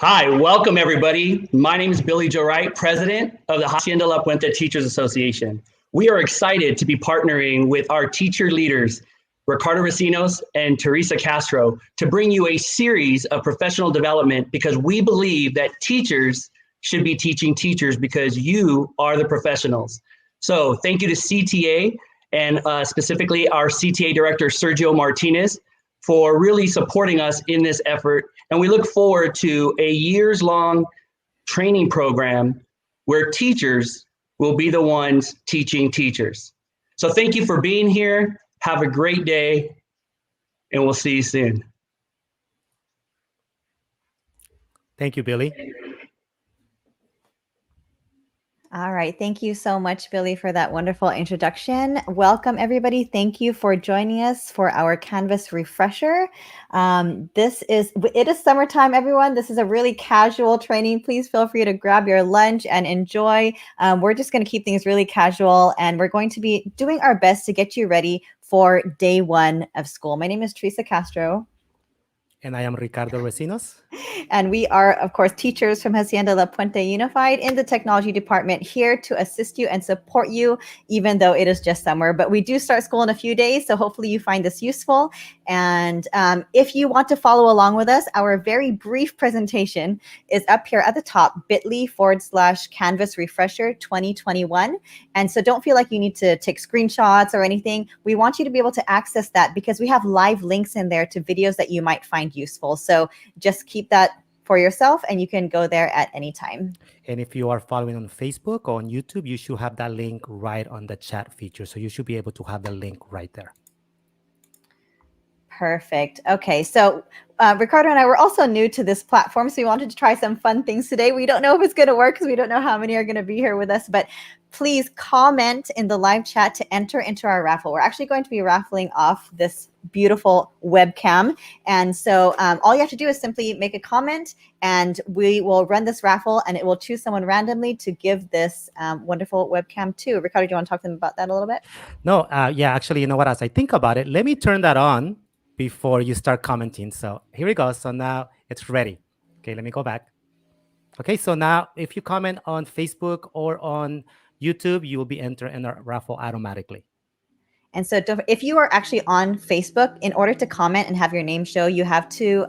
Hi, welcome everybody. My name is Billy Joe Wright, president of the Hacienda La Puente Teachers Association. We are excited to be partnering with our teacher leaders, Ricardo Racinos and Teresa Castro, to bring you a series of professional development because we believe that teachers should be teaching teachers because you are the professionals. So thank you to CTA and specifically our CTA director, Sergio Martinez, for really supporting us in this effort. And we look forward to a years-long training program where teachers will be the ones teaching teachers. So thank you for being here. Have a great day, and we'll see you soon. Thank you, Billy. All right. Thank you so much, Billy, for that wonderful introduction. Welcome, everybody. Thank you for joining us for our Canvas refresher. It is summertime, everyone. This is a really casual training. Please feel free to grab your lunch and enjoy. We're just going to keep things really casual, and we're going to be doing our best to get you ready for day one of school. My name is Teresa Castro. And I am Ricardo Racinos. And we are, of course, teachers from Hacienda La Puente Unified in the technology department, here to assist you and support you, even though it is just summer. But we do start school in a few days, so hopefully you find this useful. And if you want to follow along with us, our very brief presentation is up here at the top, bit.ly/Canvas Refresher 2021. And so don't feel like you need to take screenshots or anything. We want you to be able to access that because we have live links in there to videos that you might find useful. So just keep that for yourself and you can go there at any time. And if you are following on Facebook or on YouTube, you should have that link right on the chat feature. So you should be able to have the link right there. Perfect. Okay, so Ricardo and I were also new to this platform, so we wanted to try some fun things today. We don't know if it's going to work because we don't know how many are going to be here with us, but please comment in the live chat to enter into our raffle. We're actually going to be raffling off this beautiful webcam. And so all you have to do is simply make a comment and we will run this raffle and it will choose someone randomly to give this wonderful webcam to. Ricardo, do you want to talk to them about that a little bit? No, yeah, actually, you know what, as I think about it, let me turn that on before you start commenting. So here we go. So now it's ready. Okay, let me go back. Okay, so now if you comment on Facebook or on YouTube, you will be entered in our raffle automatically. And so if you are actually on Facebook, in order to comment and have your name show, you have to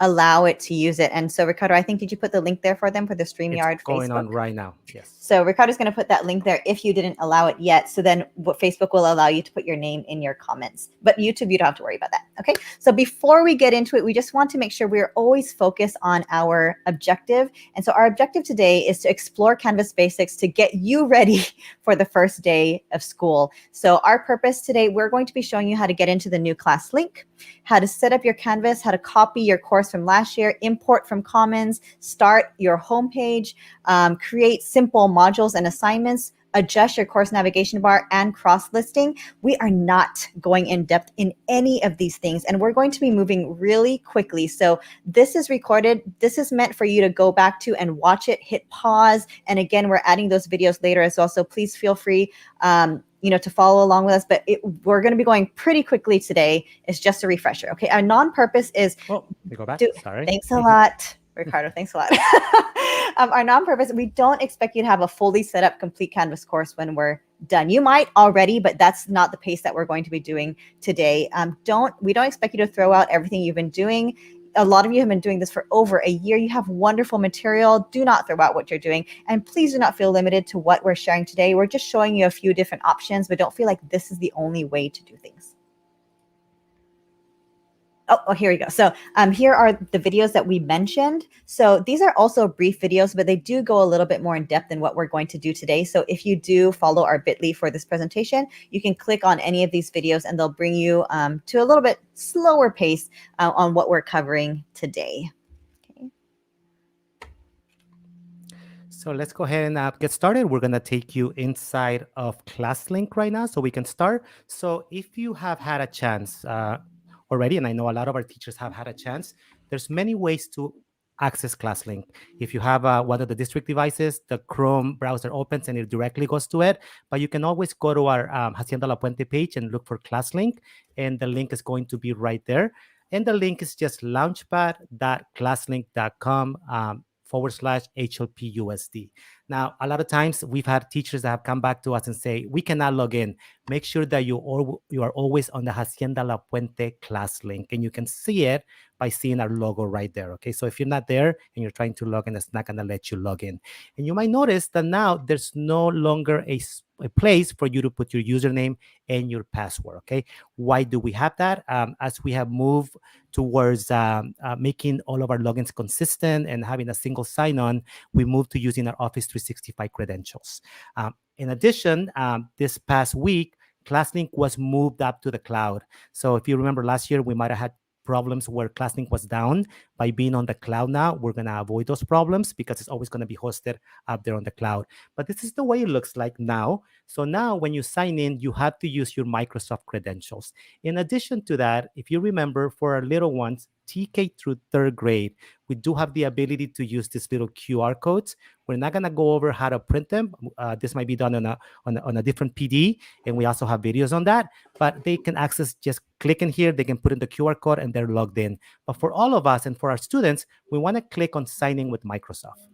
allow it to use it. And so, Ricardo, I think, did you put the link there for them for the StreamYard it's going Facebook? on right now, yes. So Ricardo's going to put that link there if you didn't allow it yet. So then what Facebook will allow you to put your name in your comments. But YouTube, you don't have to worry about that. Okay. So before we get into it, we just want to make sure we're always focused on our objective. And so our objective today is to explore Canvas basics to get you ready for the first day of school. So our purpose today, we're going to be showing you how to get into the new Classlink, how to set up your Canvas, how to copy your course from last year, import from Commons, start your homepage, create simple modules and assignments, adjust your course navigation bar, and cross-listing. We are not going in depth in any of these things, and we're going to be moving really quickly. So this is recorded. This is meant for you to go back to and watch it, hit pause. And again, we're adding those videos later as well. So please feel free to follow along with us, but we're going to be going pretty quickly today. It's just a refresher. Okay. Our non-purpose is, let me go back. Sorry. Thanks a lot, Ricardo. Thanks a lot. Our non-purpose, we don't expect you to have a fully set up complete Canvas course when we're done. You might already, but that's not the pace that we're going to be doing today. We don't expect you to throw out everything you've been doing. A lot of you have been doing this for over a year. You have wonderful material. Do not throw out what you're doing. And please do not feel limited to what we're sharing today. We're just showing you a few different options, but don't feel like this is the only way to do things. Oh, here we go. So here are the videos that we mentioned. So these are also brief videos, but they do go a little bit more in depth than what we're going to do today. So if you do follow our bit.ly for this presentation, you can click on any of these videos and they'll bring you to a little bit slower pace on what we're covering today. Okay. So let's go ahead and get started. We're going to take you inside of Classlink right now so we can start. So if you have had a chance already, and I know a lot of our teachers have had a chance, there's many ways to access Classlink. If you have one of the district devices, the Chrome browser opens and it directly goes to it, but you can always go to our Hacienda La Puente page and look for Classlink, and the link is going to be right there. And the link is just launchpad.classlink.com/HLPUSD. Now, a lot of times we've had teachers that have come back to us and say, we cannot log in. Make sure that you are always on the Hacienda La Puente class link, and you can see it by seeing our logo right there. Okay, so if you're not there and you're trying to log in, it's not going to let you log in. And you might notice that now there's no longer a place for you to put your username and your password. Okay, why do we have that? As we have moved towards making all of our logins consistent and having a single sign-on, we moved to using our Office 365 credentials. In addition, this past week, ClassLink was moved up to the cloud. So if you remember last year, we might have had problems where ClassLink was down. By being on the cloud now, we're going to avoid those problems because it's always going to be hosted up there on the cloud. But this is the way it looks like now. So now when you sign in, you have to use your Microsoft credentials. In addition to that, if you remember, for our little ones, TK through third grade, we do have the ability to use these little QR codes. We're not going to go over how to print them. This might be done on a different PD, and we also have videos on that. But they can access, just click in here, they can put in the QR code, and they're logged in. But for all of us and for our students, we want to click on signing with Microsoft.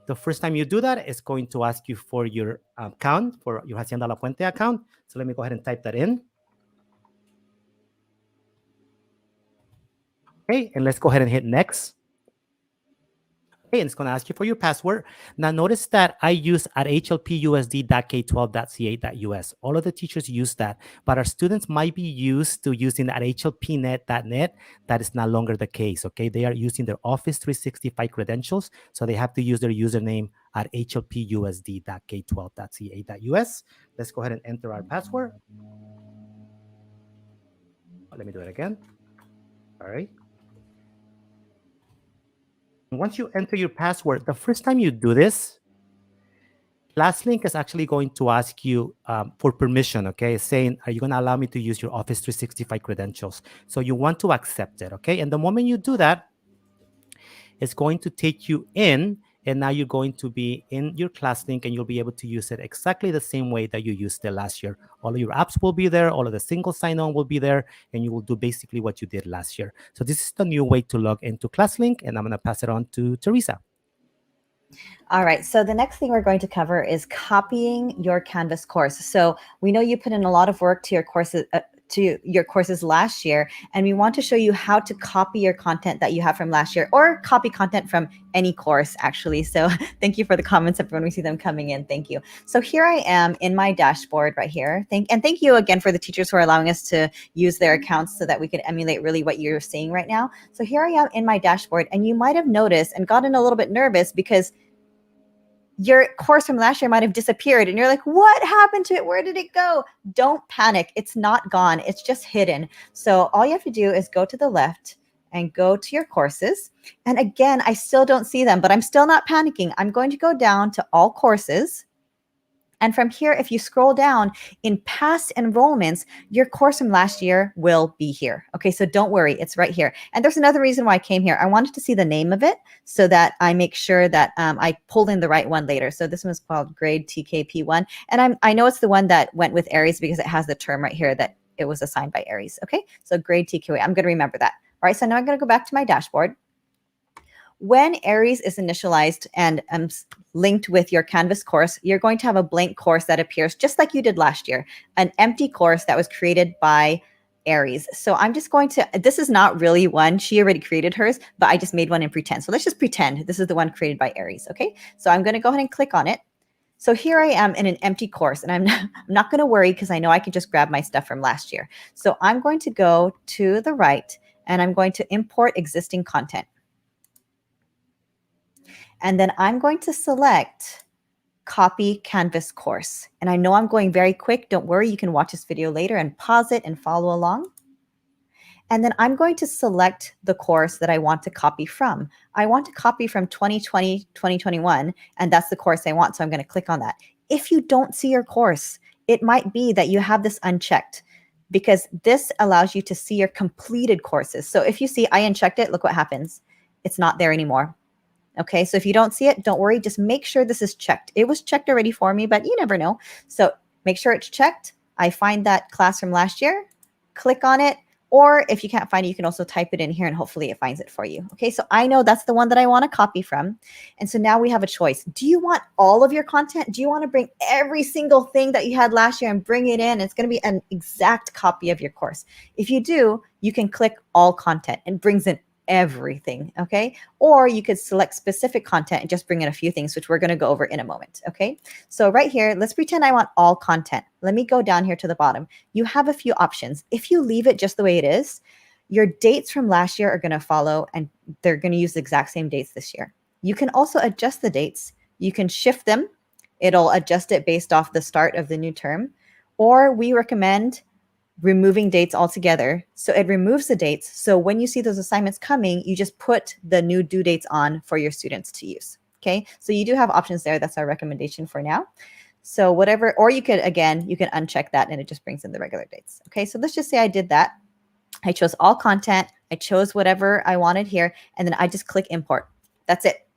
The first time you do that, it's going to ask you for your account, for your Hacienda La Puente account. So let me go ahead and type that in. Okay, and let's go ahead and hit next. Okay, and it's going to ask you for your password. Now notice that I use at hlpusd.k12.ca.us. All of the teachers use that, but our students might be used to using at hlpnet.net. That is no longer the case, okay? They are using their Office 365 credentials, so they have to use their username at hlpusd.k12.ca.us. Let's go ahead and enter our password. Let me do it again. All right. Once you enter your password, the first time you do this, ClassLink is actually going to ask you for permission, okay? It's saying, are you going to allow me to use your Office 365 credentials? So you want to accept it, okay? And the moment you do that, it's going to take you in, and now you're going to be in your ClassLink, and you'll be able to use it exactly the same way that you used it last year. All of your apps will be there, all of the single sign-on will be there, and you will do basically what you did last year. So this is the new way to log into ClassLink, and I'm going to pass it on to Teresa. All right, so the next thing we're going to cover is copying your Canvas course. So we know you put in a lot of work to your courses last year, and we want to show you how to copy your content that you have from last year, or copy content from any course, actually. So thank you for the comments, everyone. We see them coming in. Thank you. So here I am in my dashboard right here. Thank you again for the teachers who are allowing us to use their accounts so that we can emulate really what you're seeing right now. So here I am in my dashboard, and you might have noticed and gotten a little bit nervous because your course from last year might have disappeared and you're like, what happened to it? Where did it go? Don't panic. It's not gone. It's just hidden. So all you have to do is go to the left and go to your courses. And again, I still don't see them, but I'm still not panicking. I'm going to go down to all courses. And from here, if you scroll down in past enrollments, your course from last year will be here. Okay, so don't worry, it's right here. And there's another reason why I came here. I wanted to see the name of it so that I make sure that I pulled in the right one later. So this one's called Grade TKP1. And I know it's the one that went with Aries because it has the term right here that it was assigned by Aries. Okay, so Grade TKP. I'm going to remember that. All right, so now I'm going to go back to my dashboard. When Aries is initialized and linked with your Canvas course, you're going to have a blank course that appears just like you did last year, an empty course that was created by Aries. So I'm just going to, this is not really one, she already created hers, but I just made one in pretend. So let's just pretend this is the one created by Aries, okay? So I'm going to go ahead and click on it. So here I am in an empty course, and I'm not going to worry because I know I can just grab my stuff from last year. So I'm going to go to the right, and I'm going to import existing content. And then I'm going to select copy Canvas course. And I know I'm going very quick. Don't worry, you can watch this video later and pause it and follow along. And then I'm going to select the course that I want to copy from. I want to copy from 2020, 2021, and that's the course I want. So I'm going to click on that. If you don't see your course, it might be that you have this unchecked, because this allows you to see your completed courses. So if you see I unchecked it, look what happens. It's not there anymore. Okay, so if you don't see it, don't worry. Just make sure this is checked. It was checked already for me, but you never know. So make sure it's checked. I find that class from last year, click on it, Or if you can't find it, you can also type it in here and hopefully it finds it for you. Okay, so I know that's the one that I want to copy from. And so now we have a choice. Do you want all of your content? Do you want to bring every single thing that you had last year and bring it in? It's going to be an exact copy of your course. If you do, you can click all content and brings in everything, okay? Or you could select specific content and just bring in a few things, which we're going to go over in a moment, okay? So right here, let's pretend I want all content. Let me go down here to the bottom. You have a few options. If you leave it just the way it is, your dates from last year are going to follow and they're going to use the exact same dates this year. You can also adjust the dates. You can shift them. It'll adjust it based off the start of the new term. Or we recommend removing dates altogether. So it removes the dates. So when you see those assignments coming, you just put the new due dates on for your students to use. Okay. So you do have options there. That's our recommendation for now. So whatever, or you could, again, you can uncheck that and it just brings in the regular dates. Okay. So let's just say I did that. I chose all content. I chose whatever I wanted here. And then I just click import. That's it.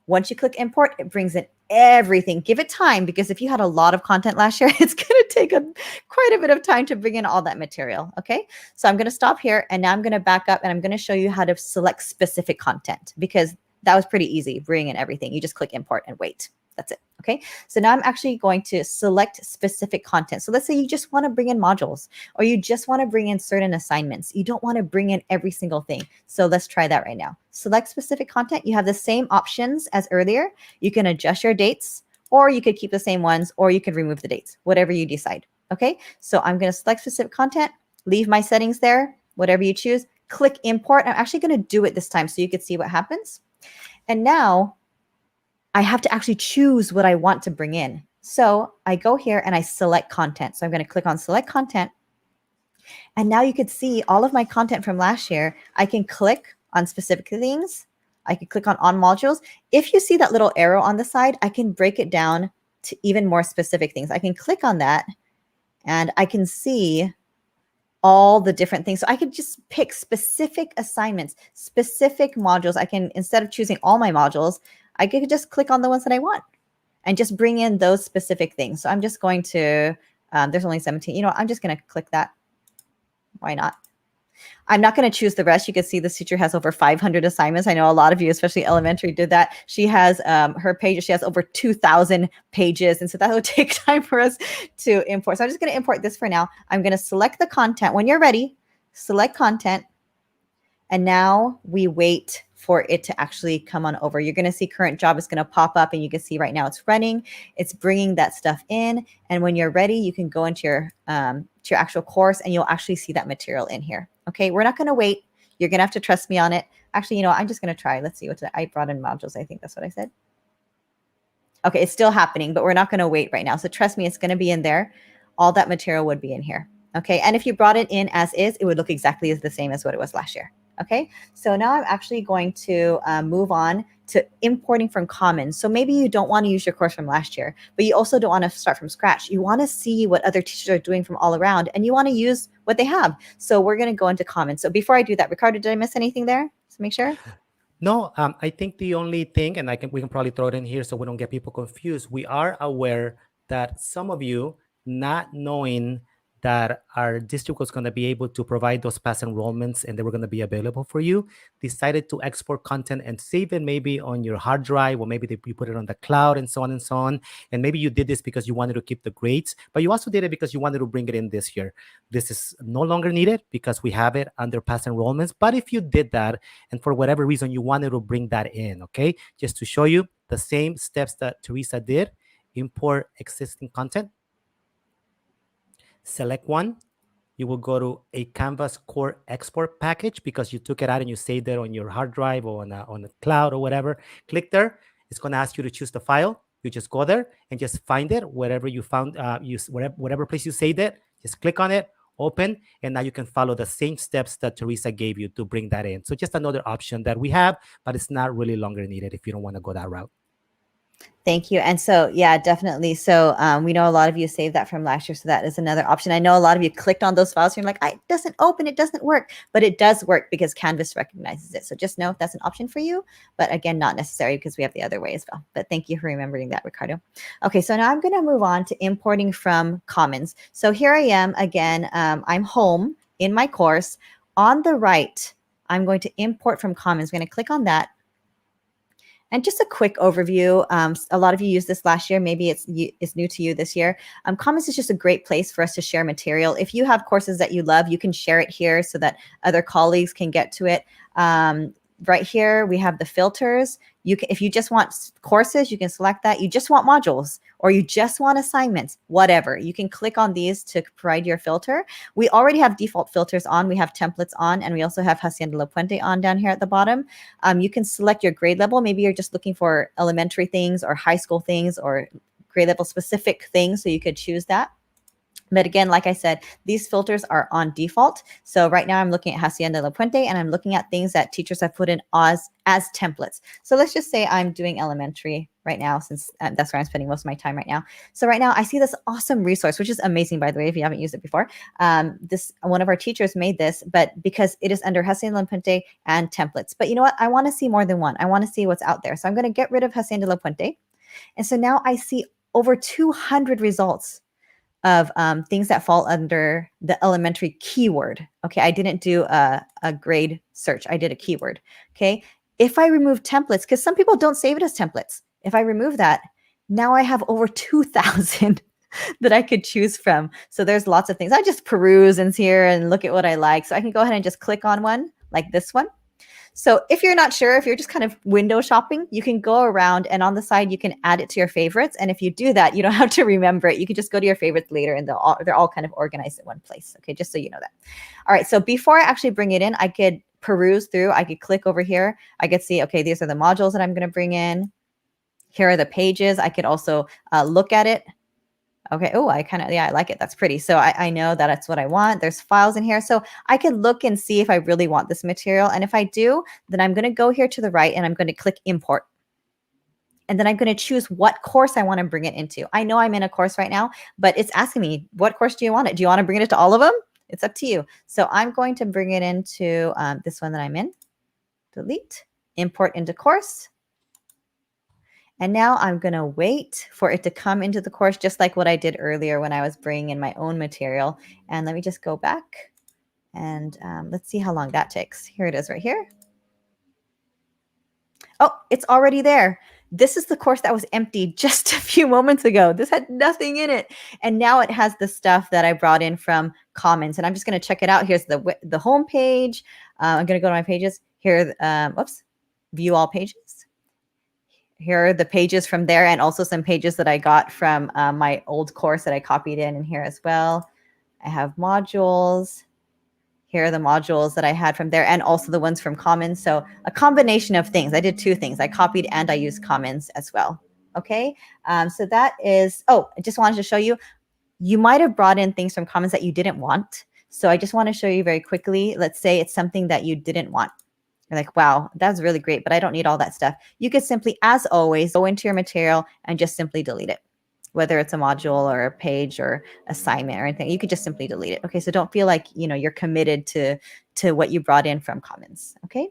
Once you click import, it brings in everything. Give it time, because if you had a lot of content last year, it's going to take quite a bit of time to bring in all that material. Okay, so I'm going to stop here and now I'm going to back up and I'm going to show you how to select specific content, because that was pretty easy. Bring in everything. You just click import and wait. That's it. Okay. So now I'm actually going to select specific content. So let's say you just want to bring in modules, or you just want to bring in certain assignments. You don't want to bring in every single thing. So let's try that right now. Select specific content. You have the same options as earlier. You can adjust your dates, or you could keep the same ones, or you could remove the dates, whatever you decide. Okay. So I'm going to select specific content, leave my settings there, whatever you choose, click import. I'm actually going to do it this time so you can see what happens. And now I have to actually choose what I want to bring in. So I go here and I select content. So I'm going to click on select content. And now you could see all of my content from last year. I can click on specific things. I can click on modules. If you see that little arrow on the side, I can break it down to even more specific things. I can click on that and I can see all the different things. So I could just pick specific assignments, specific modules. I can, instead of choosing all my modules, I could just click on the ones that I want and just bring in those specific things. So I'm just going to, there's only 17, you know, I'm just going to click that. Why not? I'm not going to choose the rest. You can see this teacher has over 500 assignments. I know a lot of you, especially elementary, did that. She has her pages. She has over 2,000 pages. And so that will take time for us to import. So I'm just going to import this for now. I'm going to select the content. When you're ready, select content. And now we wait for it to actually come on over. You're going to see current job is going to pop up, and you can see right now it's running. It's bringing that stuff in. And when you're ready, you can go into your actual course and you'll actually see that material in here. Okay, we're not going to wait. You're going to have to trust me on it. Actually, you know, I'm just going to try. Let's see what I brought in modules. I think that's what I said. Okay, it's still happening, but we're not going to wait right now. So trust me, it's going to be in there. All that material would be in here. Okay, and if you brought it in as is, it would look exactly the same as what it was last year. Okay, so now I'm actually going to move on to importing from Commons. So maybe you don't want to use your course from last year, but you also don't want to start from scratch. You want to see what other teachers are doing from all around, and you want to use what they have. So we're going to go into Commons. So before I do that, Ricardo, did I miss anything there? Just make sure. No, I think the only thing, and we can probably throw it in here so we don't get people confused. We are aware that some of you, not knowing that our district was going to be able to provide those past enrollments and they were going to be available for you, decided to export content and save it maybe on your hard drive, or maybe you put it on the cloud and so on and so on. And maybe you did this because you wanted to keep the grades, but you also did it because you wanted to bring it in this year. This is no longer needed because we have it under past enrollments. But if you did that and for whatever reason you wanted to bring that in, okay, just to show you the same steps that Teresa did, import existing content. Select one. You will go to a Canvas core export package because you took it out and you saved it on your hard drive or on the cloud or whatever. Click there. It's going to ask you to choose the file. You just go there and just find it wherever you found, whatever place you saved it. Just click on it, open, and now you can follow the same steps that Teresa gave you to bring that in. So just another option that we have, but it's not really longer needed if you don't want to go that route. Thank you. And so, yeah, definitely. So we know a lot of you saved that from last year. So that is another option. I know a lot of you clicked on those files and you're like, it doesn't open, it doesn't work, but it does work because Canvas recognizes it. So just know if that's an option for you, but again, not necessary because we have the other way as well. But thank you for remembering that, Ricardo. Okay, so now I'm going to move on to importing from Commons. So here I am again, I'm home in my course. on the right, I'm going to import from Commons. I'm going to click on that. And just a quick overview. A lot of you used this last year. Maybe it's new to you this year. Commons is just a great place for us to share material. If you have courses that you love, you can share it here so that other colleagues can get to it. Right here, we have the filters. If you just want courses, you can select that. You just want modules, or you just want assignments, whatever. You can click on these to provide your filter. We already have default filters on. We have templates on, and we also have Hacienda La Puente on down here at the bottom. You can select your grade level. Maybe you're just looking for elementary things or high school things or grade level specific things, so you could choose that. But again, like I said, these filters are on default. So right now I'm looking at Hacienda La Puente, and I'm looking at things that teachers have put in as templates. So let's just say I'm doing elementary right now, since that's where I'm spending most of my time right now. So right now I see this awesome resource, which is amazing, by the way, if you haven't used it before. One of our teachers made this, but because it is under Hacienda La Puente and templates. But you know what? I want to see more than one. I want to see what's out there. So I'm going to get rid of Hacienda La Puente. And so now I see over 200 results of things that fall under the elementary keyword. Okay, I didn't do a grade search. I did a keyword. Okay, if I remove templates, because some people don't save it as templates. If I remove that, now I have over 2,000 that I could choose from. So there's lots of things. I just peruse in here and look at what I like. So I can go ahead and just click on one like this one. So if you're not sure, if you're just kind of window shopping, you can go around, and on the side, you can add it to your favorites. And if you do that, you don't have to remember it. You can just go to your favorites later, and they're all kind of organized in one place. Okay, just so you know that. All right, so before I actually bring it in, I could peruse through. I could click over here. I could see, okay, these are the modules that I'm going to bring in. Here are the pages. I could also look at it. Okay. Oh, I like it. That's pretty. So I know that it's what I want. There's files in here. So I can look and see if I really want this material. And if I do, then I'm going to go here to the right, and I'm going to click import. And then I'm going to choose what course I want to bring it into. I know I'm in a course right now, but it's asking me, what course do you want it? Do you want to bring it to all of them? It's up to you. So I'm going to bring it into this one that I'm in. Delete, import into course. And now I'm going to wait for it to come into the course, just like what I did earlier when I was bringing in my own material. And let me just go back, and let's see how long that takes. Here it is right here. Oh, it's already there. This is the course that was empty just a few moments ago. This had nothing in it. And now it has the stuff that I brought in from Commons. And I'm just going to check it out. Here's the home page. I'm going to go to my pages. Here, view all pages. Here are the pages from there, and also some pages that I got from my old course that I copied in here as well. I have modules. Here are the modules that I had from there, and also the ones from Commons. So a combination of things. I did two things. I copied and I used Commons as well. Okay, so that is, I just wanted to show you, you might have brought in things from Commons that you didn't want. So I just want to show you very quickly. Let's say it's something that you didn't want. You're like, wow, that's really great, but I don't need all that stuff. You could simply, as always, go into your material and just simply delete it. Whether it's a module or a page or assignment or anything, you could just simply delete it. Okay, so don't feel like, you're committed to what you brought in from Commons. Okay,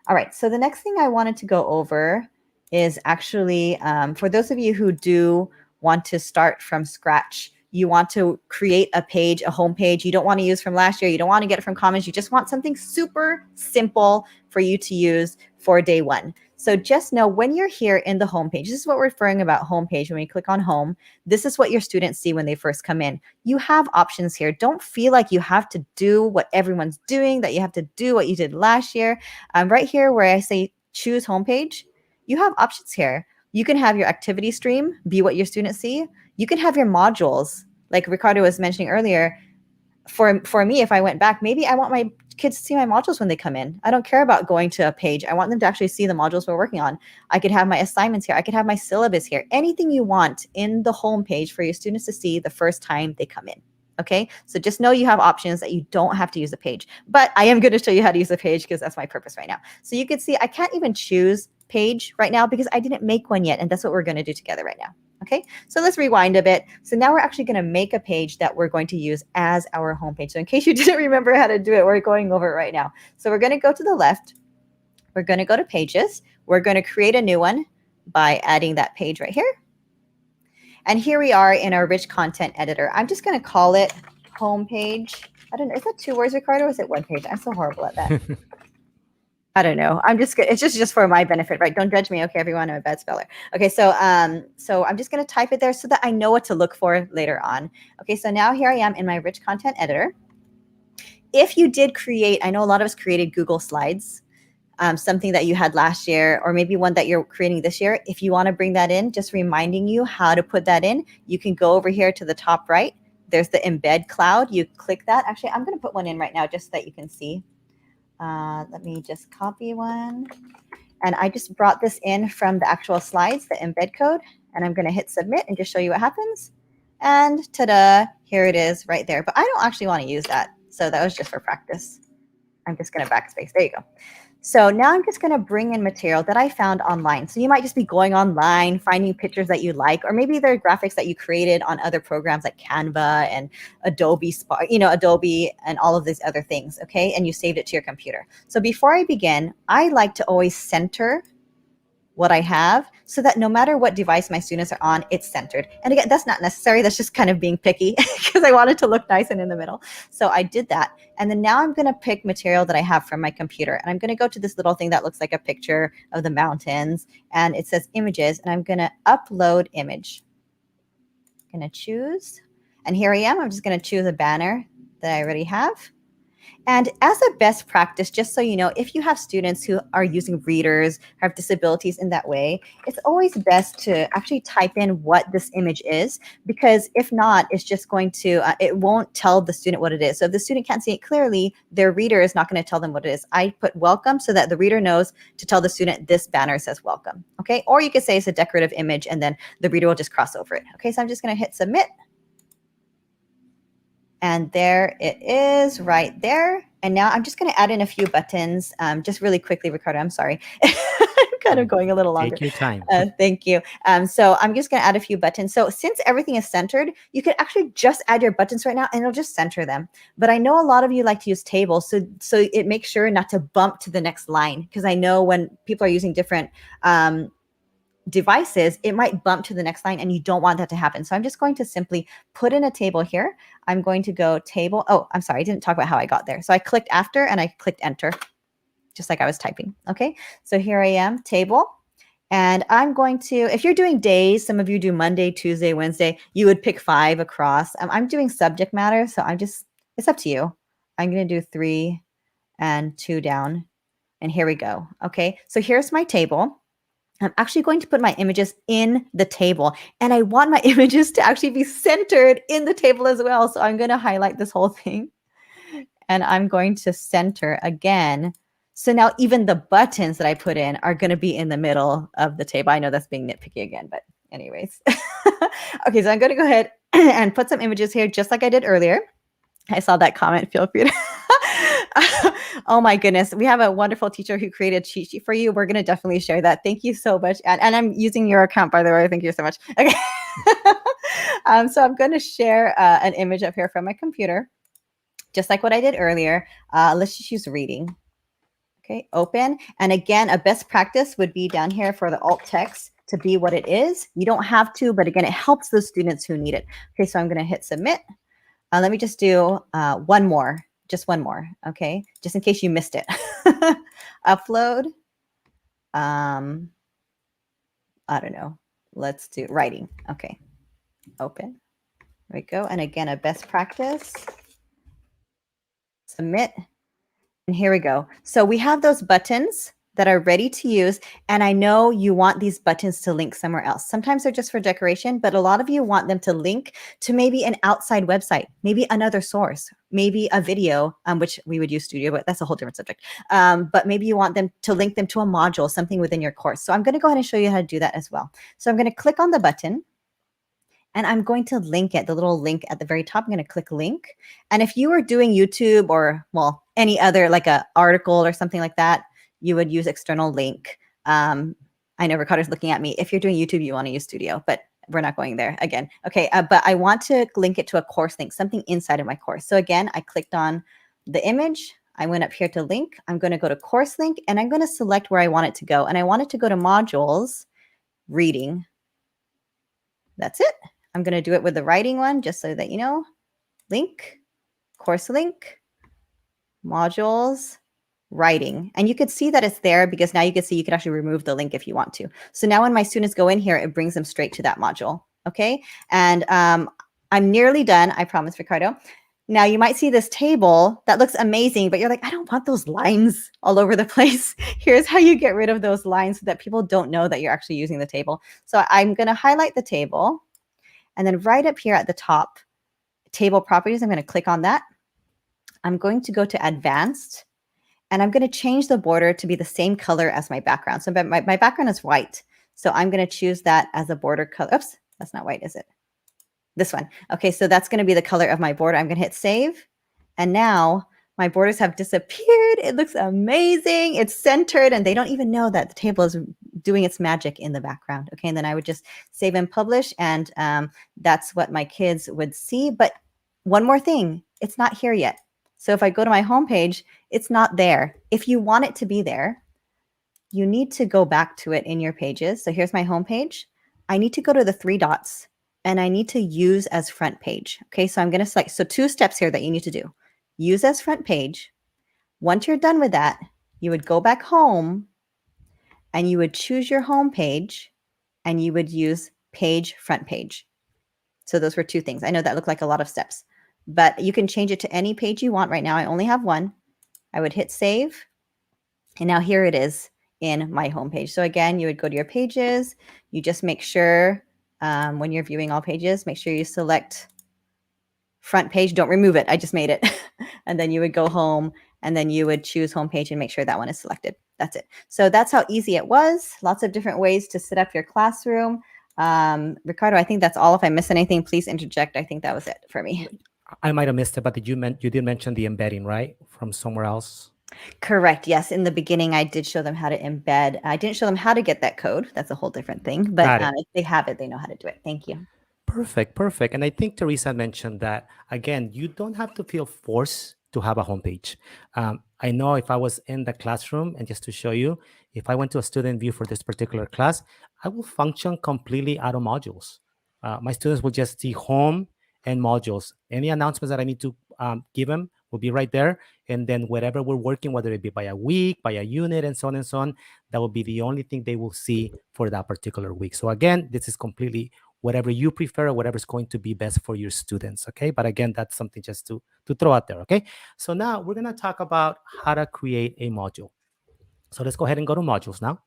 all right, so the next thing I wanted to go over is actually, for those of you who do want to start from scratch, you want to create a page, a home page. You don't want to use from last year. You don't want to get it from Commons. You just want something super simple for you to use for day one. So just know when you're here in the home page, this is what we're referring about home page. When we click on home, this is what your students see when they first come in. You have options here. Don't feel like you have to do what everyone's doing, that you have to do what you did last year. Right here where I say choose home page, you have options here. You can have your activity stream be what your students see. You can have your modules, like Ricardo was mentioning earlier. For me, if I went back, maybe I want my kids to see my modules when they come in. I don't care about going to a page. I want them to actually see the modules we're working on. I could have my assignments here. I could have my syllabus here. Anything you want in the home page for your students to see the first time they come in. Okay, so just know you have options, that you don't have to use the page. But I am going to show you how to use the page because that's my purpose right now. So you can see I can't even choose page right now because I didn't make one yet. And that's what we're going to do together right now. Okay, so let's rewind a bit. So now we're actually going to make a page that we're going to use as our home page. So in case you didn't remember how to do it, we're going over it right now. So we're going to go to the left. We're going to go to pages. We're going to create a new one by adding that page right here. And here we are in our rich content editor. I'm just going to call it homepage. I don't know. Is that 2 words, Ricardo? Or is it 1 page? I'm so horrible at that. I don't know. I'm just, it's just for my benefit, right? Don't judge me. Okay, everyone, I'm a bad speller. Okay, so I'm just going to type it there so that I know what to look for later on. Okay, so now here I am in my rich content editor. If you did create, I know a lot of us created Google Slides, something that you had last year, or maybe one that you're creating this year. If you want to bring that in, just reminding you how to put that in, you can go over here to the top right. There's the Embed Cloud. You click that. Actually, I'm going to put one in right now just so that you can see. Let me just copy one. And I just brought this in from the actual slides, the embed code, and I'm going to hit submit and just show you what happens. And ta-da, here it is right there. But I don't actually want to use that. So that was just for practice. I'm just going to backspace. There you go. So now I'm just going to bring in material that I found online. So you might just be going online, finding pictures that you like, or maybe there are graphics that you created on other programs like Canva and Adobe Spark, Adobe and all of these other things, okay? And you saved it to your computer. So before I begin, I like to always center what I have so that no matter what device my students are on, it's centered. And again, that's not necessary. That's just kind of being picky because I want it to look nice and in the middle. So I did that. And then now I'm going to pick material that I have from my computer. And I'm going to go to this little thing that looks like a picture of the mountains. And it says images. And I'm going to upload image. I'm going to choose. And here I am. I'm just going to choose a banner that I already have. And as a best practice, just so you know, if you have students who are using readers, have disabilities in that way, it's always best to actually type in what this image is, because if not, it's just going to, it won't tell the student what it is. So if the student can't see it clearly, their reader is not going to tell them what it is. I put welcome so that the reader knows to tell the student this banner says welcome. Okay. Or you could say it's a decorative image and then the reader will just cross over it. Okay. So I'm just going to hit submit. And there it is right there. And now I'm just going to add in a few buttons just really quickly, Ricardo. I'm sorry. I'm kind of going a little longer. Take your time. Thank you. So I'm just going to add a few buttons. So since everything is centered, you can actually just add your buttons right now and it'll just center them. But I know a lot of you like to use tables. So it makes sure not to bump to the next line, because I know when people are using different devices, it might bump to the next line and you don't want that to happen. So I'm just going to simply put in a table here. I'm going to go table. Oh, I'm sorry. I didn't talk about how I got there. So I clicked after and I clicked enter, just like I was typing. Okay. So here I am, table. And I'm going to, if you're doing days, some of you do Monday, Tuesday, Wednesday, you would pick 5 across. I'm doing subject matter. So it's up to you. I'm going to do 3 and 2 down. And here we go. Okay. So here's my table. I'm actually going to put my images in the table, and I want my images to actually be centered in the table as well. So I'm going to highlight this whole thing and I'm going to center again. So now even the buttons that I put in are going to be in the middle of the table. I know that's being nitpicky again, but anyways. Okay, so I'm going to go ahead and put some images here just like I did earlier. I saw that comment. Feel free to. Oh my goodness. We have a wonderful teacher who created a cheat sheet for you. We're going to definitely share that. Thank you so much. And I'm using your account, by the way. Thank you so much. Okay. So I'm going to share an image up here from my computer, just like what I did earlier. Let's just use reading. Okay, open. And again, a best practice would be down here for the alt text to be what it is. You don't have to, but again, it helps the students who need it. Okay, so I'm going to hit submit. Let me just do one more. Just one more, okay? Just in case you missed it. Upload. I don't know. Let's do writing. Okay. Open. There we go. And again, a best practice. Submit. And here we go. So we have those buttons that are ready to use. And I know you want these buttons to link somewhere else. Sometimes they're just for decoration, but a lot of you want them to link to maybe an outside website, maybe another source, maybe a video, which we would use Studio, but that's a whole different subject. But maybe you want them to link them to a module, something within your course. So I'm going to go ahead and show you how to do that as well. So I'm going to click on the button. And I'm going to link it, the little link at the very top. I'm going to click link. And if you were doing YouTube or, well, any other like a article or something like that, you would use external link. I know Ricardo's looking at me. If you're doing YouTube, you want to use Studio, but we're not going there again. Okay, but I want to link it to a course link, something inside of my course. So again, I clicked on the image. I went up here to link. I'm going to go to course link, and I'm going to select where I want it to go. And I want it to go to modules, reading. That's it. I'm going to do it with the writing one, just so that you know. Link. course link, modules, writing. And you could see that it's there because now you can see you can actually remove the link if you want to. So now when my students go in here, it brings them straight to that module. Okay. And I'm nearly done. I promise, Ricardo. Now you might see this table that looks amazing, but you're like, I don't want those lines all over the place. Here's how you get rid of those lines so that people don't know that you're actually using the table. So I'm going to highlight the table, and then right up here at the top, table properties, I'm going to click on that. I'm going to go to advanced, and I'm going to change the border to be the same color as my background. So my background is white. So I'm going to choose that as a border color. Oops, that's not white, is it? This one. Okay, so that's going to be the color of my border. I'm going to hit save. And now my borders have disappeared. It looks amazing. It's centered, and they don't even know that the table is doing its magic in the background. Okay, and then I would just save and publish, and that's what my kids would see. But one more thing, it's not here yet. So if I go to my homepage, it's not there. If you want it to be there, you need to go back to it in your pages. So here's my homepage. I need to go to the 3 dots, and I need to use as front page. Okay, so I'm going to select, so 2 steps here that you need to do. Use as front page. Once you're done with that, you would go back home, and you would choose your home page, and you would use page front page. So those were 2 things. I know that looked like a lot of steps, but you can change it to any page you want. Right now, I only have one. I would hit save, and now here it is in my homepage. So again, you would go to your pages. You just make sure when you're viewing all pages, make sure you select front page. Don't remove it. I just made it. And then you would go home, and then you would choose homepage and make sure that one is selected. That's it. So that's how easy it was. Lots of different ways to set up your classroom. Ricardo, I think that's all. If I miss anything, please interject. I think that was it for me. I might have missed it, but you did mention the embedding, right? From somewhere else? Correct. Yes. In the beginning, I did show them how to embed. I didn't show them how to get that code. That's a whole different thing. But if they have it, they know how to do it. Thank you. Perfect. Perfect. And I think Teresa mentioned that, again, you don't have to feel forced to have a homepage. I know if I was in the classroom, and just to show you, if I went to a student view for this particular class, I will function completely out of modules. My students will just see home and modules. Any announcements that I need to give them will be right there. And then whatever we're working, whether it be by a week, by a unit, and so on, that will be the only thing they will see for that particular week. So again, this is completely whatever you prefer, or whatever is going to be best for your students, okay? But again, that's something just to throw out there, okay? So now we're gonna talk about how to create a module. So let's go ahead and go to modules now.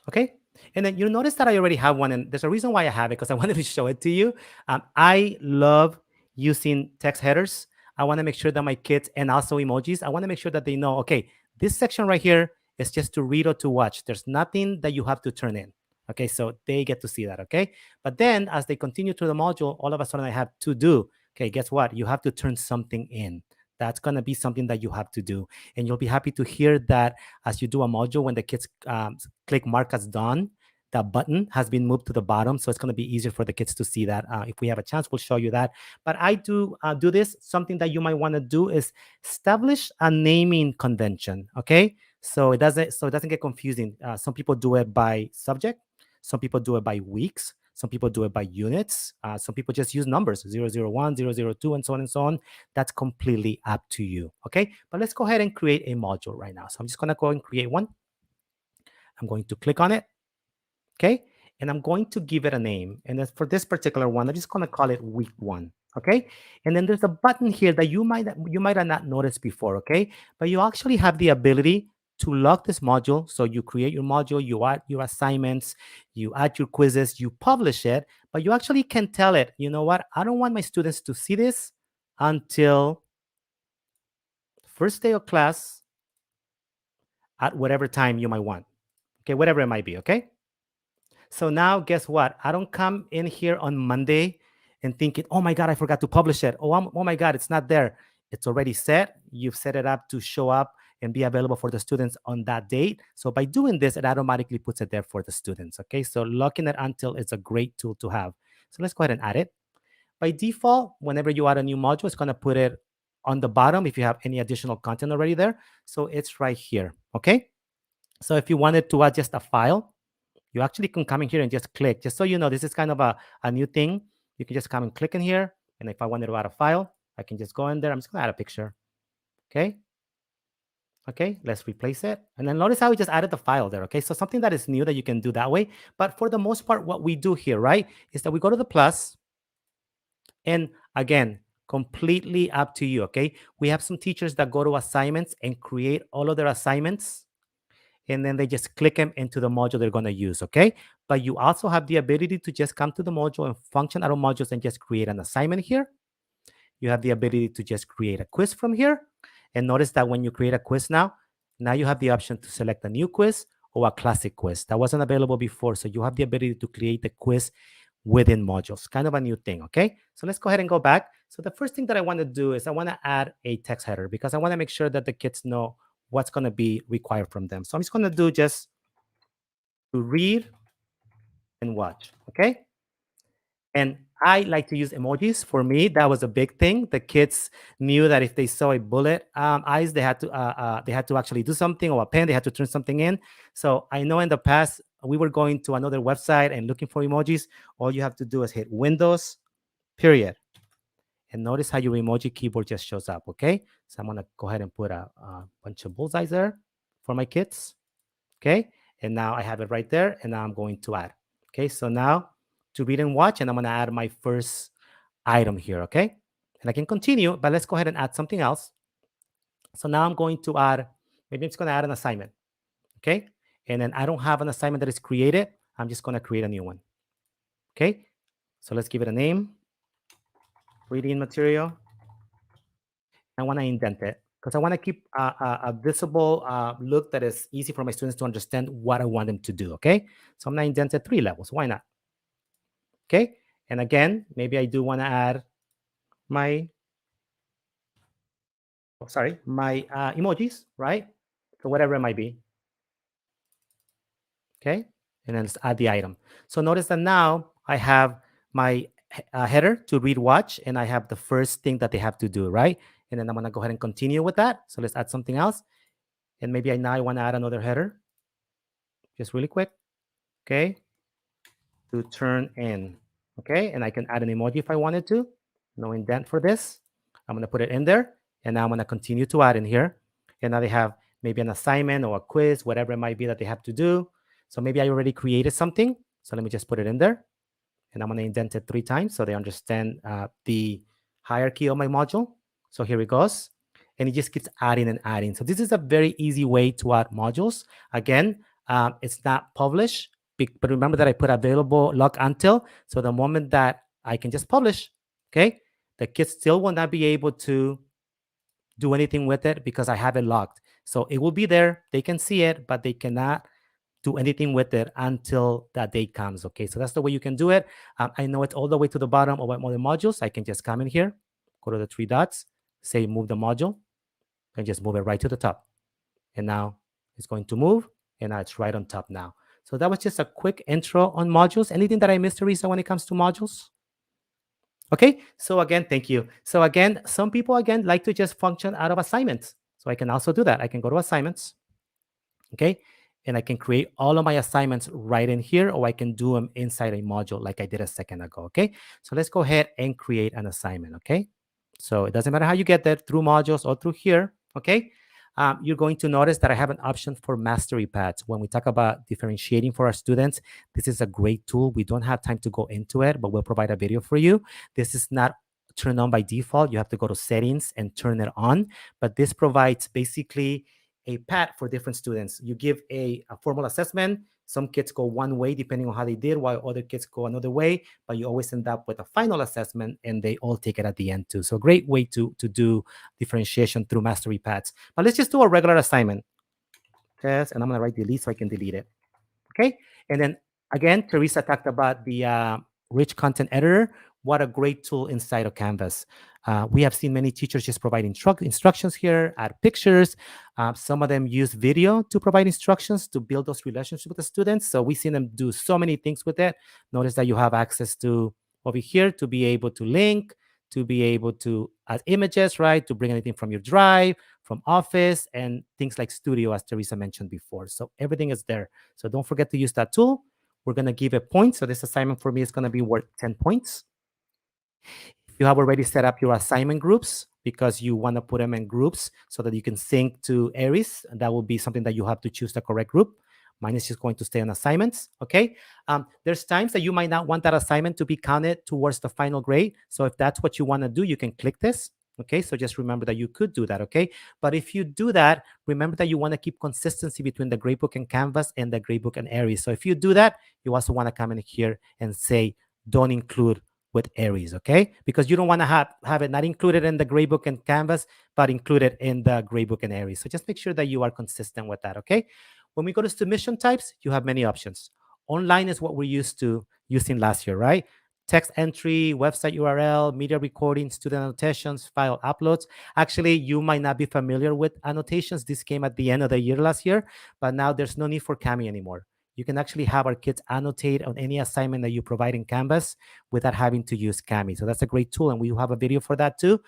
Okay, and then you'll notice that I already have one, and there's a reason why I have it, because I wanted to show it to you. I love using text headers. I want to make sure that my kids, and also emojis, I want to make sure that they know, okay, this section right here is just to read or to watch. There's nothing that you have to turn in. Okay, so they get to see that, okay? But then as they continue through the module, all of a sudden I have to do. Okay, guess what? You have to turn something in. That's going to be something that you have to do. And you'll be happy to hear that as you do a module, when the kids click mark as done, that button has been moved to the bottom. So it's going to be easier for the kids to see that. If we have a chance, we'll show you that. But I do this. Something that you might want to do is establish a naming convention, okay? So it doesn't get confusing. Some people do it by subject. Some people do it by weeks. Some people do it by units. Some people just use numbers, 001, 002, and so on. That's completely up to you, okay? But let's go ahead and create a module right now. So I'm just going to go and create one. I'm going to click on it, okay? And I'm going to give it a name. And for this particular one, I'm just going to call it week 1, okay? And then there's a button here that you might have not noticed before, okay? But you actually have the ability to lock this module. So you create your module, you add your assignments, you add your quizzes, you publish it, but you actually can tell it, you know what? I don't want my students to see this until first day of class at whatever time you might want. Okay, whatever it might be, okay? So now guess what? I don't come in here on Monday and thinking, oh my God, I forgot to publish it. Oh my God, it's not there. It's already set. You've set it up to show up and be available for the students on that date. So by doing this, it automatically puts it there for the students, okay? So locking it until is a great tool to have. So let's go ahead and add it. By default, whenever you add a new module, it's gonna put it on the bottom if you have any additional content already there. So it's right here, okay? So if you wanted to add just a file, you actually can come in here and just click. Just so you know, this is kind of a new thing. You can just come and click in here, And if I wanted to add a file, I can just go in there. I'm just going to add a picture. Okay. Okay, let's replace it. And then notice how we just added the file there. Okay, so something that is new that you can do that way. But for the most part, what we do here, right, is that we go to the plus. And again, completely up to you. Okay, we have some teachers that go to assignments and create all of their assignments, and then they just click them into the module they're going to use. Okay, but you also have the ability to just come to the module and function out of modules and just create an assignment here. You have the ability to just create a quiz from here. And notice that when you create a quiz now you have the option to select a new quiz or a classic quiz. That wasn't available before. So you have the ability to create the quiz within modules. Kind of a new thing, okay? So let's go ahead and go back. So the first thing that I want to do is I want to add a text header because I want to make sure that the kids know what's going to be required from them. So I'm just going to do just to read and watch, okay? And I like to use emojis. For me, that was a big thing. The kids knew that if they saw a bullet eyes, they had to actually do something, or a pen, they had to turn something in. So I know in the past we were going to another website and looking for emojis. All you have to do is hit Windows, period, and notice how your emoji keyboard just shows up. Okay, so I'm gonna go ahead and put a bunch of bullseyes there for my kids. Okay, and now I have it right there, and now I'm going to add. Okay, so now to read and watch, and I'm going to add my first item here, okay? And I can continue, but let's go ahead and add something else. So now I'm going to add, maybe I'm just going to add an assignment, okay? And then I don't have an assignment that is created. I'm just going to create a new one, okay? So let's give it a name, reading material. I want to indent it because I want to keep a visible look that is easy for my students to understand what I want them to do, okay? So I'm going to indent it 3 levels. Why not? Okay, and again, maybe I do want to add my, my emojis, right? So whatever it might be. Okay, and then let's add the item. So notice that now I have my header to read, watch, and I have the first thing that they have to do, right? And then I'm gonna go ahead and continue with that. So let's add something else. And maybe now I want to add another header, just really quick. Okay, to turn in. Okay, and I can add an emoji if I wanted to. No indent for this. I'm going to put it in there, and now I'm going to continue to add in here. And now they have maybe an assignment or a quiz, whatever it might be that they have to do. So maybe I already created something. So let me just put it in there, and I'm going to indent it 3 times so they understand the hierarchy of my module. So here it goes, and it just keeps adding and adding. So this is a very easy way to add modules. Again, it's not published, but remember that I put available lock until. So the moment that I can just publish, okay, the kids still will not be able to do anything with it because I have it locked. So it will be there. They can see it, but they cannot do anything with it until that day comes. Okay, so that's the way you can do it. I know it's all the way to the bottom of my modules. I can just come in here, go to the 3 dots, say move the module, and just move it right to the top. And now it's going to move, and now it's right on top now. So that was just a quick intro on modules. Anything that I missed, Teresa, when it comes to modules? Okay, so again, thank you. So again, some people, again, like to just function out of assignments. So I can also do that. I can go to assignments, okay? And I can create all of my assignments right in here, or I can do them inside a module like I did a second ago, okay? So let's go ahead and create an assignment, okay? So it doesn't matter how you get there, through modules or through here, okay? You're going to notice that I have an option for mastery paths. When we talk about differentiating for our students, this is a great tool. We don't have time to go into it, but we'll provide a video for you. This is not turned on by default. You have to go to settings and turn it on. But this provides basically a path for different students. You give a formal assessment. Some kids go one way depending on how they did, while other kids go another way, but you always end up with a final assessment and they all take it at the end too. So a great way to do differentiation through mastery paths. But let's just do a regular assignment. Yes, and I'm gonna write delete so I can delete it. Okay, and then again, Teresa talked about the rich content editor. What a great tool inside of Canvas. We have seen many teachers just provide instructions here, add pictures. Some of them use video to provide instructions to build those relationships with the students. So we've seen them do so many things with it. Notice that you have access to over here to be able to link, to be able to add images, right? To bring anything from your drive, from Office, and things like Studio, as Teresa mentioned before. So everything is there. So don't forget to use that tool. We're going to give it points. So this assignment for me is going to be worth 10 points. You have already set up your assignment groups because you want to put them in groups so that you can sync to Aries. And that will be something that you have to choose the correct group. Mine is just going to stay on assignments, okay? There's times that you might not want that assignment to be counted towards the final grade. So if that's what you want to do, you can click this, okay? So just remember that you could do that, okay? But if you do that, remember that you want to keep consistency between the Gradebook and Canvas and the Gradebook and Aries. So if you do that, you also want to come in here and say, don't include with Aries, okay? Because you don't want to have it not included in the Gradebook and Canvas, but included in the Gradebook and Aries. So just make sure that you are consistent with that, okay? When we go to submission types, you have many options. Online is what we're used to using last year, right? Text entry, website URL, media recording, student annotations, file uploads. Actually, you might not be familiar with annotations. This came at the end of the year last year, but now there's no need for Kami anymore. You can actually have our kids annotate on any assignment that you provide in Canvas without having to use Kami. So that's a great tool, and we have a video for that too.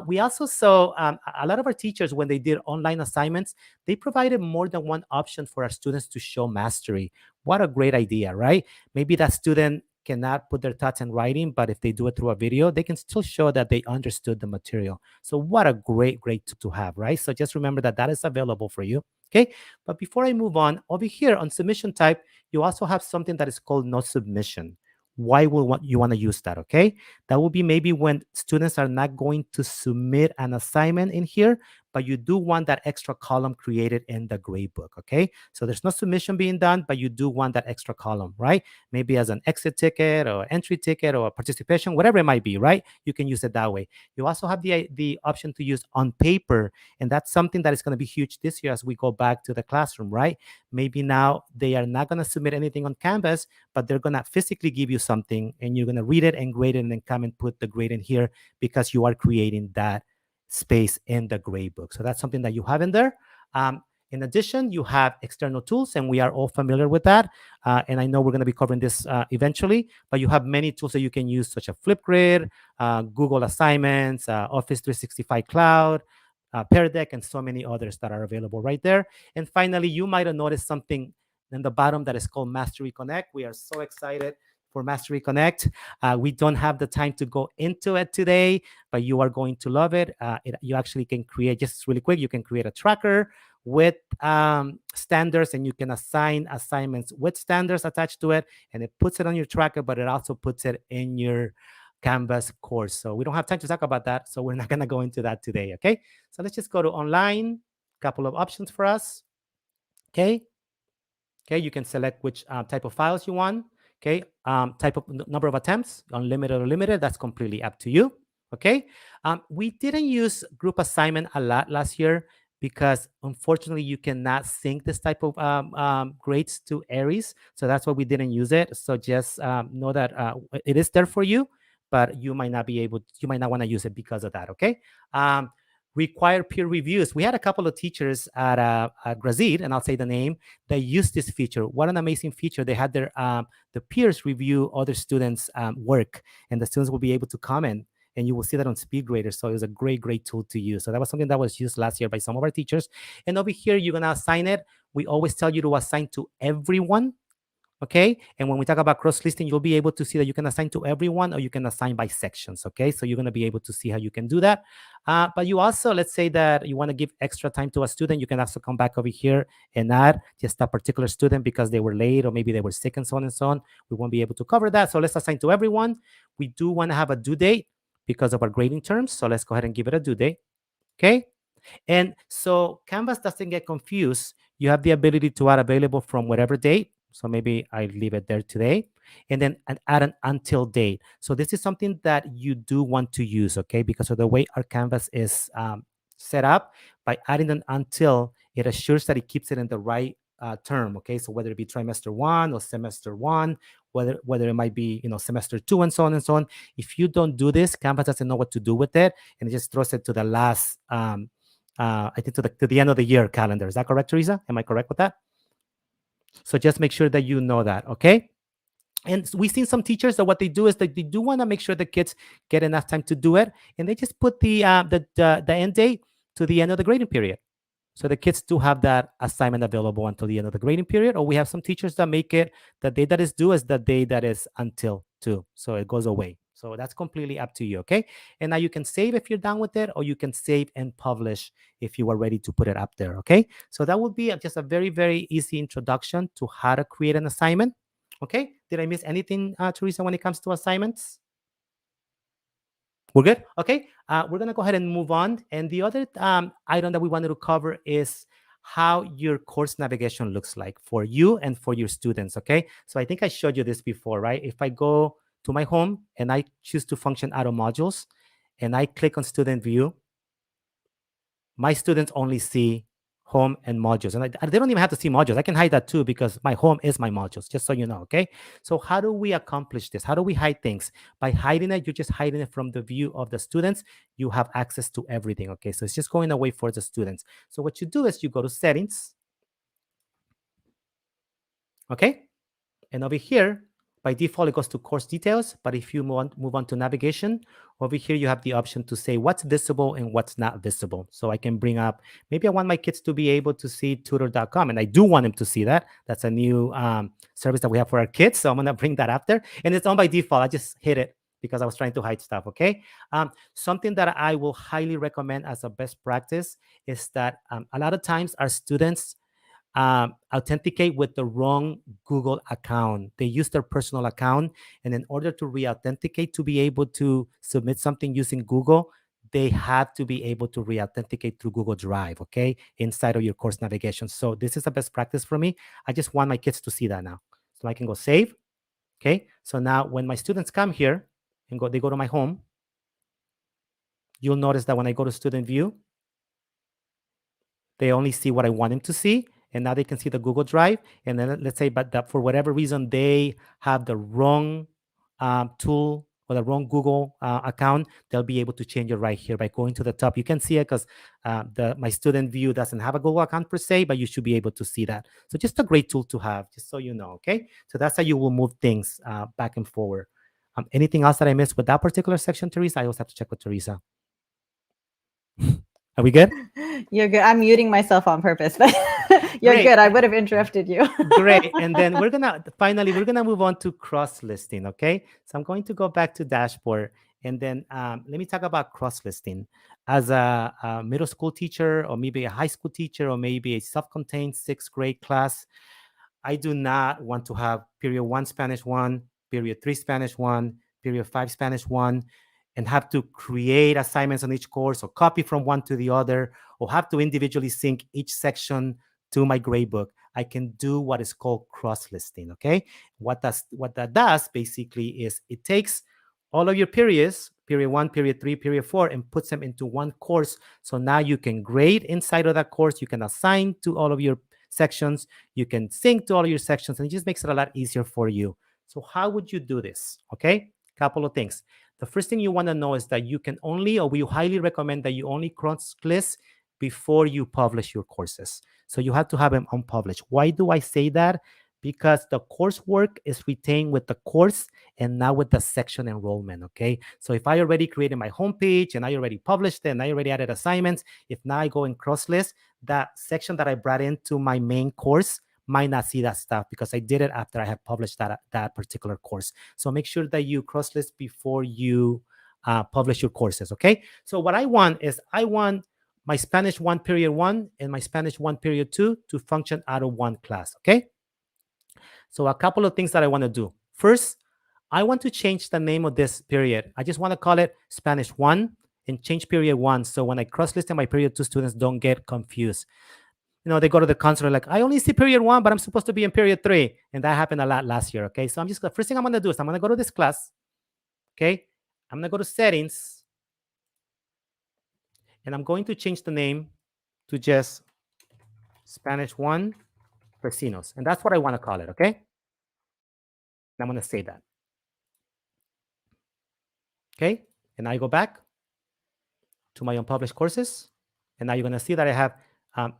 We also saw a lot of our teachers, when they did online assignments, they provided more than one option for our students to show mastery. What a great idea, right? Maybe that student cannot put their thoughts in writing, but if they do it through a video, they can still show that they understood the material. So what a great tool to have, right? So just remember that that is available for you. Okay, but before I move on, over here on submission type, you also have something that is called no submission. Why will you want to use that? Okay, that will be maybe when students are not going to submit an assignment in here, but you do want that extra column created in the gradebook. Okay, so there's no submission being done, but you do want that extra column, right? Maybe as an exit ticket or entry ticket or participation, whatever it might be, right? You can use it that way. You also have the option to use on paper, and that's something that is going to be huge this year as we go back to the classroom, right? Maybe now they are not going to submit anything on Canvas, but they're going to physically give you something, and you're going to read it and grade it and then come and put the grade in here because you are creating that space in the gradebook. So that's something that you have in there. In addition, you have external tools, and we are all familiar with that. And I know we're going to be covering this eventually, but you have many tools that you can use, such as Flipgrid, Google Assignments, Office 365 Cloud, Pear Deck, and so many others that are available right there. And finally, you might have noticed something in the bottom that is called Mastery Connect. We are so excited for Mastery Connect. We don't have the time to go into it today, but you are going to love it. You actually can create, just really quick, you can create a tracker with standards, and you can assign assignments with standards attached to it, and it puts it on your tracker, but it also puts it in your Canvas course. So we don't have time to talk about that, so we're not going to go into that today, okay? So let's just go to online, couple of options for us, okay? Okay, you can select which type of files you want. Okay, type of number of attempts, unlimited or limited, that's completely up to you. Okay, we didn't use group assignment a lot last year because unfortunately you cannot sync this type of grades to Aries. So that's why we didn't use it. So just know that it is there for you, but you might not be able, you might not want to use it because of that. Okay. Require peer reviews. We had a couple of teachers at Grazid, and I'll say the name, they used this feature. What an amazing feature. They had their the peers review other students' work, and the students will be able to comment, and you will see that on SpeedGrader. So it was a great tool to use. So that was something that was used last year by some of our teachers. And over here, you're going to assign it. We always tell you to assign to everyone. Okay, and when we talk about cross-listing, you'll be able to see that you can assign to everyone, or you can assign by sections. Okay, so you're going to be able to see how you can do that. But you also, let's say that you want to give extra time to a student, you can also come back over here and add just a particular student because they were late or maybe they were sick and so on and so on. We won't be able to cover that. So let's assign to everyone. We do want to have a due date because of our grading terms. So let's go ahead and give it a due date. Okay. And so Canvas doesn't get confused. You have the ability to add available from whatever date. So maybe I leave it there today, and then add an until date. So this is something that you do want to use, okay? Because of the way our Canvas is set up, by adding an until, it assures that it keeps it in the right term, okay? So whether it be trimester 1 or semester 1, whether it might be, semester 2 and so on and so on. If you don't do this, Canvas doesn't know what to do with it, and it just throws it to the last, I think to the end of the year calendar. Is that correct, Teresa? Am I correct with that? So just make sure that you know that, okay? And we've seen some teachers that what they do is that they do want to make sure the kids get enough time to do it, and they just put the end date to the end of the grading period. So the kids do have that assignment available until the end of the grading period. Or we have some teachers that make it the day that is due is the day that is until too. So it goes away. So that's completely up to you, okay? And now you can save if you're done with it, or you can save and publish if you are ready to put it up there, okay? So that would be just a very, very easy introduction to how to create an assignment, okay? Did I miss anything, Teresa, when it comes to assignments? We're good? Okay. We're going to go ahead and move on. And the other item that we wanted to cover is how your course navigation looks like for you and for your students, okay? So I think I showed you this before, right? If I go to my home and I choose to function out of modules and I click on student view, my students only see home and modules. And they don't even have to see modules. I can hide that too because my home is my modules, just so you know, okay? So how do we accomplish this? How do we hide things? By hiding it, you're just hiding it from the view of the students. You have access to everything, okay? So it's just going away for the students. So what you do is you go to settings, okay? And over here, by default, it goes to course details. But if you move on to navigation, over here, you have the option to say what's visible and what's not visible. So I can bring up, maybe I want my kids to be able to see tutor.com. And I do want them to see that. That's a new service that we have for our kids. So I'm going to bring that up there. And it's on by default. I just hit it because I was trying to hide stuff, okay? Something that I will highly recommend as a best practice is that a lot of times our students authenticate with the wrong Google account. They use their personal account. And in order to re-authenticate to be able to submit something using Google, they have to be able to re-authenticate through Google Drive, okay, inside of your course navigation. So this is a best practice for me. I just want my kids to see that now. So I can go save, okay? So now when my students come here and they go to my home, you'll notice that when I go to student view, they only see what I want them to see. And now they can see the Google Drive. And then let's say, but that for whatever reason, they have the wrong tool or the wrong Google account, they'll be able to change it right here by going to the top. You can see it because my student view doesn't have a Google account per se, but you should be able to see that. So just a great tool to have, just so you know, okay? So that's how you will move things back and forward. Anything else that I missed with that particular section, Teresa? I always have to check with Teresa. Are we good? You're good. I'm muting myself on purpose, but you're Great. good. I would have interrupted you. Great. And then we're gonna move on to cross listing. Okay. So I'm going to go back to dashboard, and then let me talk about cross listing. As a middle school teacher, or maybe a high school teacher, or maybe a self-contained 6th grade class, I do not want to have period 1 Spanish 1, period 3 Spanish 1, period 5 Spanish 1, and have to create assignments on each course or copy from one to the other, or have to individually sync each section to my gradebook. I can do what is called cross-listing, okay? What that does basically is it takes all of your periods, period 1, period 3, period 4, and puts them into one course. So now you can grade inside of that course. You can assign to all of your sections. You can sync to all of your sections, and it just makes it a lot easier for you. So how would you do this? Okay, couple of things. The first thing you want to know is that you can only, or we highly recommend that you only cross-list before you publish your courses. So you have to have them unpublished. Why do I say that? Because the coursework is retained with the course and not with the section enrollment, okay? So if I already created my homepage and I already published it and I already added assignments, if now I go and cross-list, that section that I brought into my main course might not see that stuff because I did it after I have published that particular course. So make sure that you cross-list before you publish your courses, okay? So what I want is I want my Spanish 1 period 1 and my Spanish 1 period 2 to function out of one class, okay? So a couple of things that I want to do. First, I want to change the name of this period. I just want to call it Spanish 1 and change period 1. So when I cross-list my period 2 students don't get confused. You know, they go to the console like, I only see period 1, but I'm supposed to be in period 3. And that happened a lot last year, okay? So the first thing I'm going to do is I'm going to go to this class, okay? I'm going to go to settings, and I'm going to change the name to just Spanish 1 Vecinos. And that's what I want to call it, okay? And I'm going to say that. Okay? And I go back to my unpublished courses. And now you're going to see that I have,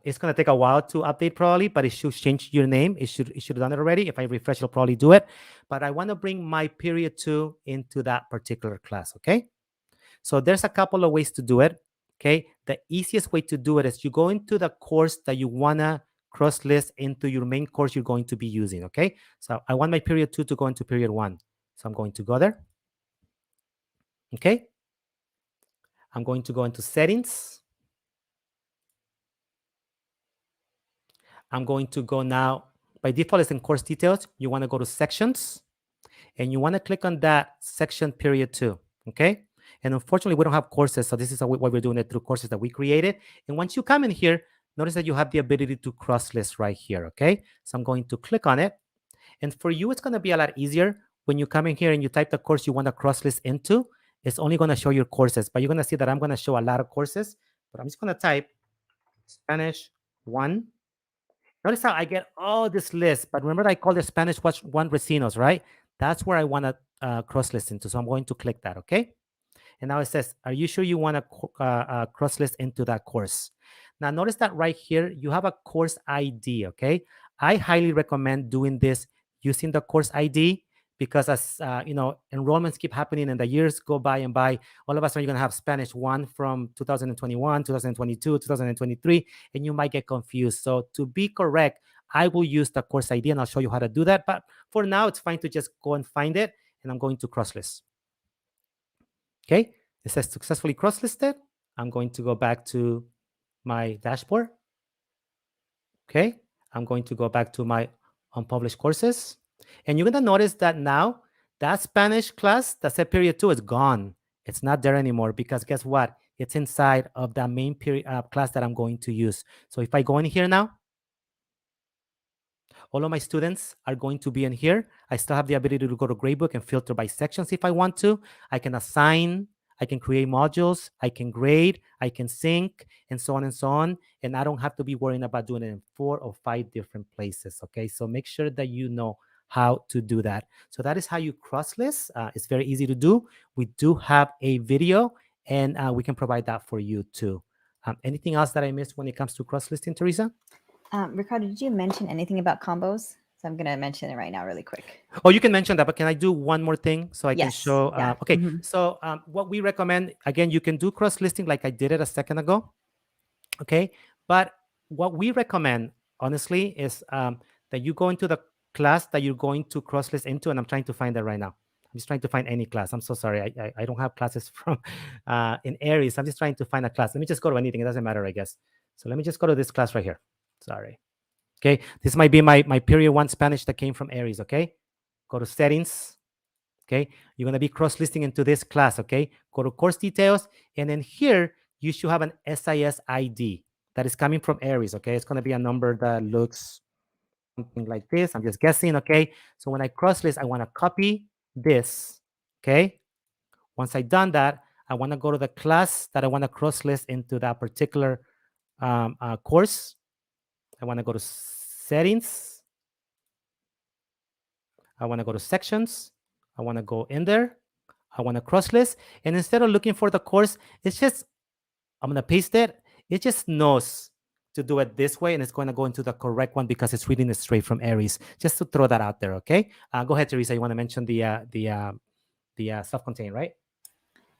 it's going to take a while to update probably, but it should change your name. It should have done it already. If I refresh, it'll probably do it. But I want to bring my period 2 into that particular class, okay? So there's a couple of ways to do it, okay? The easiest way to do it is you go into the course that you want to cross-list into your main course you're going to be using, okay? So I want my period 2 to go into period 1. So I'm going to go there. Okay. I'm going to go into settings. I'm going to go now, by default, it's in course details. You want to go to sections, and you want to click on that section period 2. Okay. And unfortunately, we don't have courses. So this is why we're doing it through courses that we created. And once you come in here, notice that you have the ability to cross list right here. Okay. So I'm going to click on it. And for you, it's going to be a lot easier when you come in here and you type the course you want to cross list into. It's only going to show your courses, but you're going to see that I'm going to show a lot of courses. But I'm just going to type Spanish 1. Notice how I get all this list, but remember I called it Spanish 1 Recinos, right? That's where I want to cross list into. So I'm going to click that, okay? And now it says, are you sure you want to cross list into that course? Now notice that right here, you have a course ID, okay? I highly recommend doing this using the course ID because as enrollments keep happening and the years go by and by, all of a sudden you're gonna have Spanish 1 from 2021, 2022, 2023, and you might get confused. So to be correct, I will use the course ID and I'll show you how to do that. But for now, it's fine to just go and find it, and I'm going to cross list. Okay, it says successfully cross-listed. I'm going to go back to my dashboard. Okay, I'm going to go back to my unpublished courses. And you're going to notice that now that Spanish class that said period 2 is gone. It's not there anymore because guess what? It's inside of that main period class that I'm going to use. So if I go in here now, all of my students are going to be in here. I still have the ability to go to Gradebook and filter by sections if I want to. I can assign, I can create modules, I can grade, I can sync, and so on and so on. And I don't have to be worrying about doing it in 4 or 5 different places, okay? So make sure that you know how to do that. So that is how you cross list. It's very easy to do. We do have a video, and we can provide that for you too. Anything else that I missed when it comes to cross listing, Teresa? Ricardo, did you mention anything about combos? So I'm going to mention it right now really quick. Oh, you can mention that, but can I do one more thing so I can Yes, show? yeah. Okay, so what we recommend, again, you can do cross-listing like I did it a second ago, okay? But what we recommend, honestly, is that you go into the class that you're going to cross-list into, and I'm trying to find that right now. I'm just trying to find any class. I'm so sorry. I don't have classes from in Aries. I'm just trying to find a class. Let me just go to anything. It doesn't matter, I guess. So let me just go to this class right here. Sorry. Okay, this might be my period 1 Spanish that came from Aries, okay? Go to settings, okay? You're gonna be cross-listing into this class, okay? Go to course details, and then here, you should have an SIS ID that is coming from Aries, okay? It's gonna be a number that looks something like this. I'm just guessing, okay? So when I cross-list, I wanna copy this, okay? Once I've done that, I wanna go to the class that I wanna cross-list into that particular course. I want to go to settings. I want to go to sections. I want to go in there. I want to cross list. And instead of looking for the course, it's just, I'm going to paste it. It just knows to do it this way, and it's going to go into the correct one because it's reading it straight from Aries. Just to throw that out there, okay? Go ahead, Teresa. You want to mention the self-contained, right?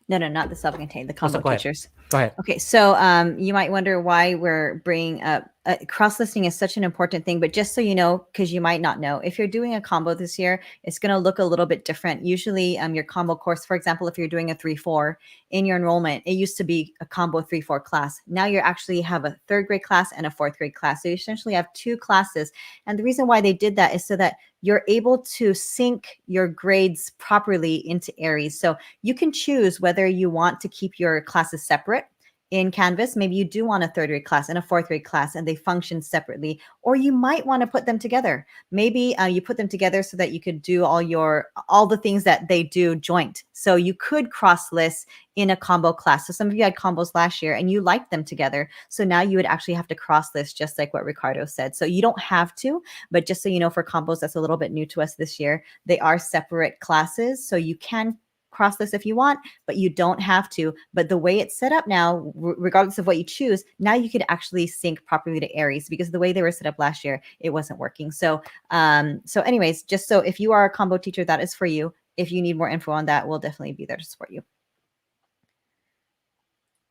No, not the self-contained, the combo go ahead. teachers. Go ahead. Okay, so you might wonder why we're bringing up cross-listing is such an important thing, but just so you know, because you might not know, if you're doing a combo this year, it's going to look a little bit different. Usually your combo course, for example, if you're doing a 3-4 in your enrollment, it used to be a combo 3-4 class. Now you actually have a 3rd grade class and a 4th grade class. So you essentially have 2 classes. And the reason why they did that is so that you're able to sync your grades properly into Aries. So you can choose whether you want to keep your classes separate in Canvas. Maybe you do want a 3rd grade class and a 4th grade class and they function separately, or you might want to put them together. Maybe you put them together so that you could do all the things that they do joint. So you could cross list in a combo class. So some of you had combos last year and you liked them together. So now you would actually have to cross list, just like what Ricardo said. So you don't have to, but just so you know, for combos, that's a little bit new to us this year. They are separate classes. So you can cross this if you want, but you don't have to. But the way it's set up now, regardless of what you choose, now you could actually sync properly to Aries, because the way they were set up last year, it wasn't working. So anyways, just so if you are a combo teacher, that is for you. If you need more info on that, we'll definitely be there to support you.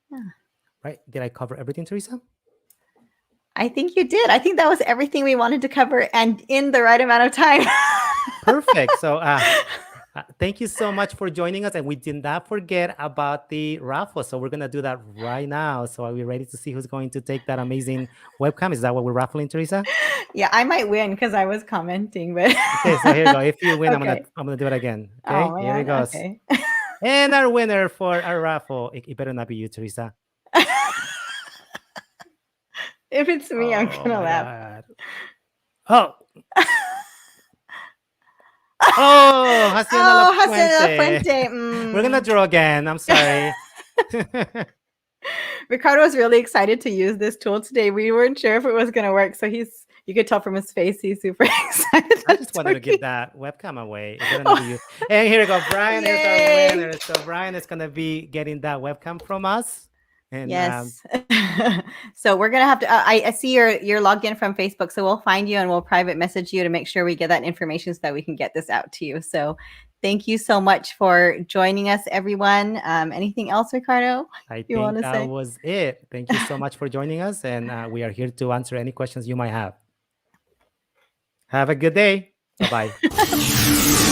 Yeah. Right. Did I cover everything, Teresa? I think you did. I think that was everything we wanted to cover, and in the right amount of time. Perfect. So Thank you so much for joining us. And we did not forget about the raffle. So we're going to do that right now. So are we ready to see who's going to take that amazing webcam? Is that what we're raffling, Teresa? Yeah, I might win because I was commenting, but Okay, so here you go. If you win, Okay. I'm gonna do it again. Okay, Oh, here it man, goes. okay. And our winner for our raffle, it better not be you, Teresa. If it's me, I'm Oh, gonna my laugh. God. Oh, Hacienda La Hacienda La Fuente. Fuente. We're gonna draw again. I'm sorry. Ricardo was really excited to use this tool today. We weren't sure if it was gonna work, so you could tell from his face he's super excited. I just wanted to get that webcam away. It better not be you. And here we go. Brian is our winner. So Brian is gonna be getting that webcam from us. And yes. So we're gonna have to. I see you're logged in from Facebook, so we'll find you and we'll private message you to make sure we get that information so that we can get this out to you. So thank you so much for joining us, everyone. Anything else, Ricardo? I think that was it. Thank you so much for joining us, and we are here to answer any questions you might have. Have a good day. Bye-bye.